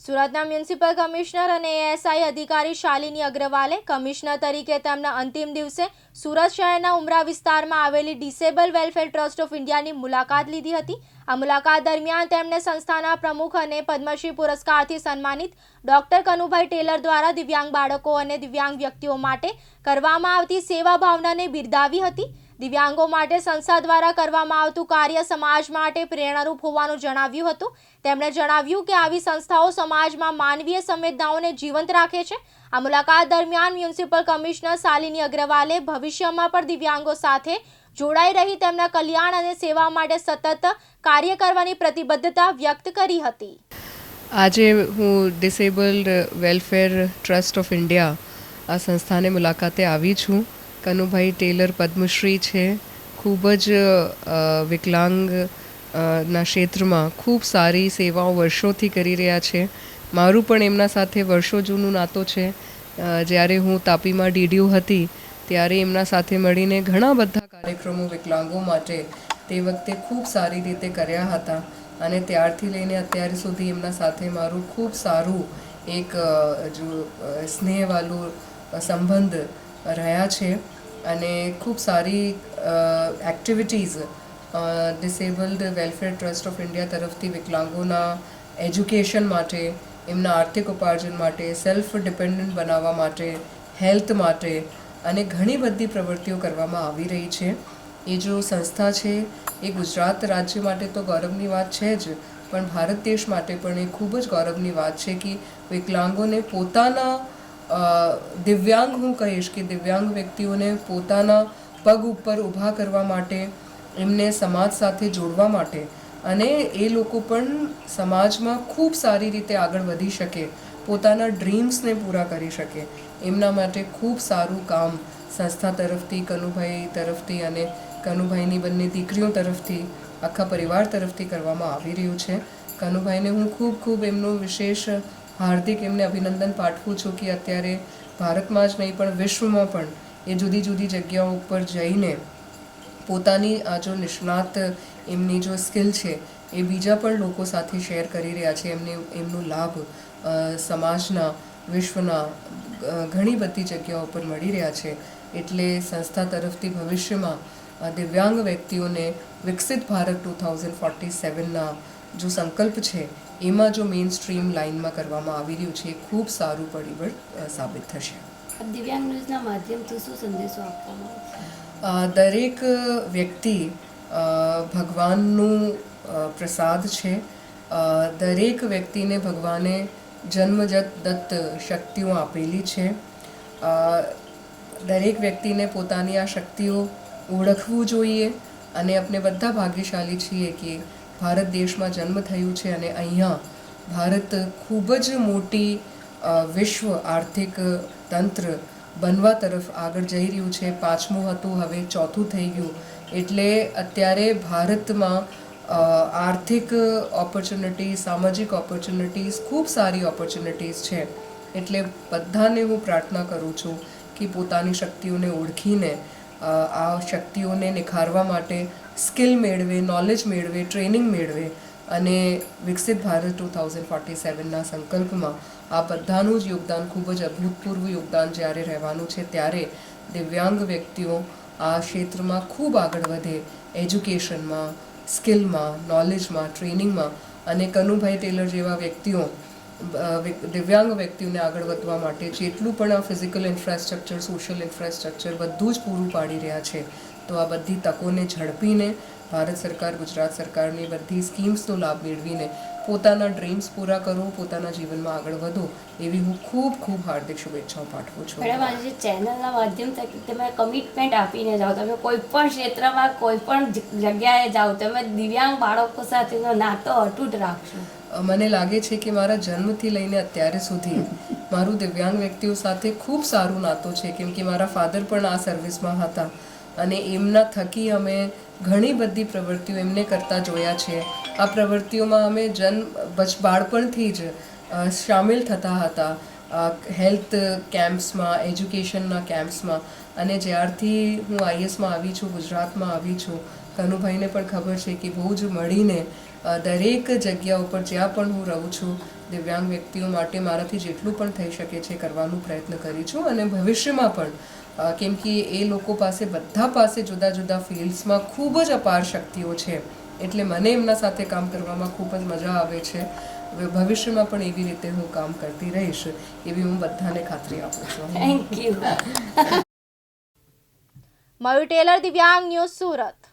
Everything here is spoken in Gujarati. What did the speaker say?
સુરતના મ્યુનિસિપલ કમિશનર અને એએસઆઈ અધિકારી શાલિની અગ્રવાલે કમિશનર તરીકે તેમના અંતિમ દિવસે સુરત શહેરના ઉમરા વિસ્તારમાં આવેલી ડિસેબલ વેલફેર ટ્રસ્ટ ઓફ ઇન્ડિયાની મુલાકાત લીધી હતી। આ મુલાકાત દરમિયાન તેમણે સંસ્થાના પ્રમુખ અને પદ્મશ્રી પુરસ્કારથી સન્માનિત ડોક્ટર કનુભાઈ ટેલર દ્વારા દિવ્યાંગ બાળકો અને દિવ્યાંગ વ્યક્તિઓ માટે કરવામાં આવતી સેવા ભાવનાને બિરદાવી હતી। દિવ્યાંગો માટે સંસ્થા દ્વારા કરવામાં આવતું કાર્ય સમાજ માટે પ્રેરણારૂપ હોવાનું જણાવ્યું હતું। તેમણે જણાવ્યું કે આવી સંસ્થાઓ સમાજમાં માનવીય સંવેદનાઓને જીવંત રાખે છે। આ મુલાકાત દરમિયાન મ્યુનિસિપલ કમિશનર શાલિની અગ્રવાલે ભવિષ્યમાં પણ દિવ્યાંગો સાથે જોડાઈ રહી તેમના કલ્યાણ અને સેવા માટે સતત કાર્ય કરવાની પ્રતિબદ્ધતા વ્યક્ત કરી હતી। આજે હું disabled welfare trust of India આ સંસ્થાને મુલાકાતે આવી છું। કનુભાઈ ટેલર પદ્મશ્રી છે, ખૂબ જ વિકલાંગ ના ક્ષેત્રમાં ખૂબ સારી સેવાઓ વર્ષોથી કરી રહ્યા છે। મારું પણ એમના સાથે વર્ષો જૂનું નાતો છે। જ્યારે હું તાપીમાં ડીડીયુ હતી ત્યારે એમના સાથે મળીને ઘણા બધા કાર્યક્રમો વિકલાંગો માટે તે વખતે ખૂબ સારી રીતે કર્યા હતા અને ત્યારથી લઈને અત્યાર સુધી એમના સાથે મારું ખૂબ સારું એક જો સ્નેહવાળું સંબંધ રહ્યા છે અને ખૂબ સારી activities disabled welfare trust of India તરફથી વિકલાંગોના એજ્યુકેશન માટે, એમના આર્થિક ઉપાર્જન માટે, સેલ્ફ ડિપેન્ડન્ટ બનાવવા માટે, હેલ્થ માટે અને ઘણી બધી પ્રવૃત્તિઓ કરવામાં આવી રહી છે। એ જો સંસ્થા છે એ ગુજરાત રાજ્ય માટે તો ગૌરવની વાત છે જ, પણ ભારત દેશ માટે પણ એ ખૂબ જ ગૌરવની વાત છે કે વિકલાંગોને પોતાના દિવ્યાંગ હું કહીશ કે દિવ્યાંગ વ્યક્તિઓને પોતાના પગ ઉપર ઊભા કરવા માટે, એમને સમાજ સાથે જોડવા માટે અને એ લોકો પણ સમાજમાં ખૂબ સારી રીતે આગળ વધી શકે, પોતાના ડ્રીમ્સને પૂરા કરી શકે, એમના માટે ખૂબ સારું કામ સંસ્થા તરફથી, કનુભાઈ તરફથી અને કનુભાઈની બંને દીકરીઓ તરફથી, આખા પરિવાર તરફથી કરવામાં આવી રહ્યું છે। કનુભાઈને હું ખૂબ ખૂબ એમનું વિશેષ હાર્દિક એમને અભિનંદન પાઠવું છું કે અત્યારે ભારતમાં જ નહીં પણ વિશ્વમાં પણ એ જુદી જુદી જગ્યાઓ ઉપર જઈને પોતાની આ જો નિષ્ણાત એમની જો સ્કિલ છે એ બીજા પણ લોકો સાથે શેર કરી રહ્યા છે। એમનો લાભ સમાજના, વિશ્વના ઘણી બધી જગ્યાઓ પર મળી રહ્યા છે। એટલે સંસ્થા તરફથી ભવિષ્યમાં દિવ્યાંગ વ્યક્તિઓને વિકસિત ભારત 2047ના જો સંકલ્પ છે એમાં જો મેઇન સ્ટ્રીમ લાઇનમાં કરવામાં આવી રહ્યું છે એ ખૂબ સારું પરિબળ સાબિત થશે। દિવ્યાંગ ન્યૂઝના માધ્યમથી શું સંદેશો આપવામાં આવશે? દરેક વ્યક્તિ ભગવાનનું પ્રસાદ છે। દરેક વ્યક્તિને ભગવાને જન્મજત દત્ત શક્તિઓ આપેલી છે। દરેક વ્યક્તિને પોતાની આ શક્તિઓ ઓળખવું જોઈએ અને આપણે બધા ભાગ્યશાળી છીએ કે ભારત દેશમાં જન્મ થયું છે અને અહીંયા ભારત ખૂબ જ મોટી વિશ્વ આર્થિક તંત્ર બનવા તરફ આગળ જઈ રહ્યું છે। 5મું હતું, હવે 4થું થઈ ગયું। એટલે અત્યારે ભારતમાં આર્થિક ઓપોર્ચ્યુનિટીઝ, સામાજિક ઓપોર્ચ્યુનિટીઝ, ખૂબ સારી ઓપોર્ચ્યુનિટીઝ છે। એટલે બધાને હું પ્રાર્થના કરું છું કે પોતાની શક્તિઓને ઓળખીને આ શક્તિઓને નિખારવા માટે સ્કિલ મેળવે, નોલેજ મેળવે, ટ્રેનિંગ મેળવે અને વિકસિત ભારત 2047ના સંકલ્પમાં આ બધાનું જ યોગદાન, ખૂબ જ અભૂતપૂર્વ યોગદાન જ્યારે રહેવાનું છે ત્યારે દિવ્યાંગ વ્યક્તિઓ આ ક્ષેત્રમાં ખૂબ આગળ વધે, એજ્યુકેશનમાં, સ્કિલમાં, નોલેજમાં, ટ્રેનિંગમાં અને કનુભાઈ ટેલર જેવા વ્યક્તિઓ દિવ્યાંગ વ્યક્તિઓને આગળ વધવા માટે જેટલું પણ આ ફિઝિકલ ઇન્ફ્રાસ્ટ્રક્ચર, સોશિયલ ઇન્ફ્રાસ્ટ્રક્ચર બધું જ પૂરું પાડી રહ્યા છે। તો આ બધી તકોને ઝડપીને ભારત સરકાર, ગુજરાત સરકારની બધી સ્કીમ્સનો લાભ મેળવીને પોતાના ડ્રીમ્સ પૂરા કરો, પોતાના જીવનમાં આગળ વધો એવી હું ખૂબ ખૂબ હાર્દિક શુભેચ્છાઓ પાઠવું છું। મેડમ, આજે ચેનલના માધ્યમથી તમે કમિટમેન્ટ આપીને જાઓ, તમે કોઈ પણ ક્ષેત્રમાં, કોઈ પણ જગ્યાએ જાઓ, તમે દિવ્યાંગ બાળકો સાથેનો નાતો અતૂટ રાખશો। મને લાગે છે કે મારા જન્મથી લઈને અત્યારે સુધી મારું દિવ્યાંગ વ્યક્તિઓ સાથે ખૂબ સારું નાતો છે, કેમ કે મારા ફાધર પણ આ સર્વિસમાં હતા અને એમના થકી અમે ઘણી બધી પ્રવૃત્તિઓ એમને કરતા જોયા છે। આ પ્રવૃત્તિઓમાં અમે બાળપણથી જ સામેલ થતા હતા, હેલ્થ કેમ્પ્સમાં, એજ્યુકેશનના કેમ્પ્સમાં અને જ્યારથી હું આઈએસમાં આવી છું, ગુજરાતમાં આવી છું, કનુભાઈને પણ ખબર છે કે બહુ જ મળીને દરેક જગ્યા ઉપર જ્યાં પણ હું રહું છું દિવ્યાંગ વ્યક્તિઓ માટે મારાથી જેટલું પણ થઈ શકે છે કરવાનું પ્રયત્ન કરી છું અને ભવિષ્યમાં પણ કેમ કે એ લોકો પાસે બધા પાસે જુદા જુદા ફિલ્ડ્સમાં ખૂબ જ અપાર શક્તિઓ છે એટલે મને એમના સાથે કામ કરવામાં ખૂબ જ મજા આવે છે. ભવિષ્યમાં પણ એવી રીતે હું કામ કરતી રહીશ એવી હું બધાને ખાતરી આપું છું. Thank you. મયુર ટેલર, દિવ્યાંગ ન્યૂઝ, સુરત.